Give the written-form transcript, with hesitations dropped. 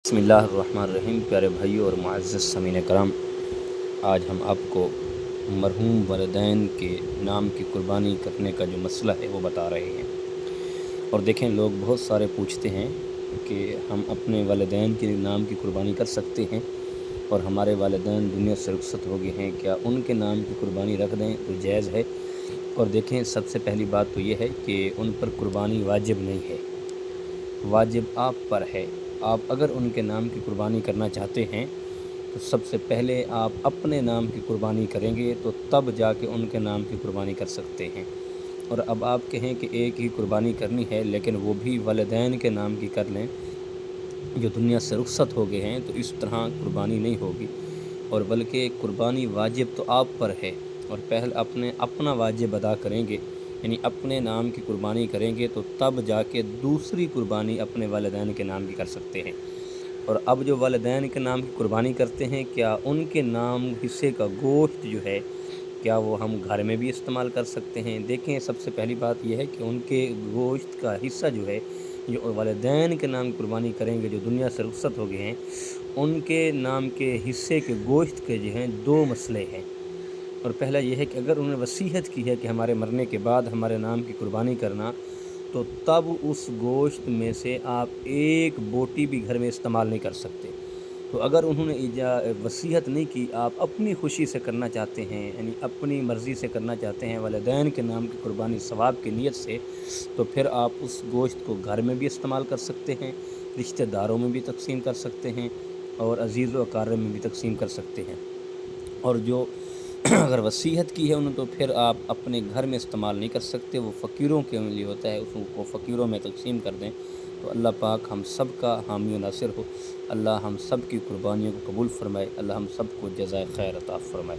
बसमिल्लाहिर्रहमानिर्रहीम। प्यारे भाइयों और मुअज़्ज़ज़ समीन करम, आज हम आपको मरहूम वालिदैन के नाम की कुर्बानी करने का जो मसला है वो बता रहे हैं। और देखें, लोग बहुत सारे पूछते हैं कि हम अपने वालिदैन के नाम की कुर्बानी कर सकते हैं और हमारे वालिदैन दुनिया से रुखसत हो गए हैं, क्या उनके नाम की कुर्बानी रख दें तो जायज़ है? और देखें, सबसे पहली बात तो ये है कि उन पर कुर्बानी वाजिब नहीं है, वाजिब आप पर है। आप अगर उनके नाम की कुर्बानी करना चाहते हैं तो सबसे पहले आप अपने नाम की कुर्बानी करेंगे, तो तब जाके उनके नाम की कुर्बानी कर सकते हैं। और अब आप कहें कि एक ही कुर्बानी करनी है, लेकिन वो भी वालिदैन के नाम की कर लें जो दुनिया से रुखसत हो गए हैं, तो इस तरह कुर्बानी नहीं होगी। और बल्कि कुर्बानी वाजिब तो आप पर है, और पहले अपना वाजिब अदा करेंगे, यानी अपने नाम की कुर्बानी करेंगे, तो तब जाके दूसरी कुर्बानी अपने वालिदैन के नाम की कर सकते हैं। और अब जो वालिदैन के नाम की कुर्बानी करते हैं, क्या उनके नाम हिस्से का गोश्त जो है, क्या वो हम घर में भी इस्तेमाल कर सकते हैं? देखें, सबसे पहली बात यह है कि उनके गोश्त का हिस्सा जो है, जो वालिदैन के नाम कुर्बानी करेंगे जो दुनिया से रुखसत हो गए हैं, उनके नाम के हिस्से के गोश्त के जो हैं 2 मसले हैं। और पहला ये है कि अगर उन्होंने वसीयत की है कि हमारे मरने के बाद हमारे नाम की कुर्बानी करना, तो तब उस गोश्त में से आप एक बोटी भी घर में इस्तेमाल नहीं कर सकते। तो अगर उन्होंने वसीयत नहीं की, आप अपनी खुशी से करना चाहते हैं, यानी अपनी मर्ज़ी से करना चाहते हैं वालिदैन के नाम की कुर्बानी सवाब की नीयत से, तो फिर आप उस गोश्त को घर में भी इस्तेमाल कर सकते हैं, रिश्तेदारों में भी तक़सीम कर सकते हैं, और अज़ीज़ व अक़ारिब में भी तक़सीम कर सकते हैं। और जो अगर वसीयत की है उन्होंने, तो फिर आप अपने घर में इस्तेमाल नहीं कर सकते, वो फ़कीरों के लिए होता है, उसको फ़कीरों में तक़सीम कर दें। तो अल्लाह पाक हम सब का हामी व नासिर हो। अल्लाह हम सब की कुर्बानियों को कबूल फ़रमाए। अल्लाह हम सब को जज़ाए खैर अता फ़रमाए।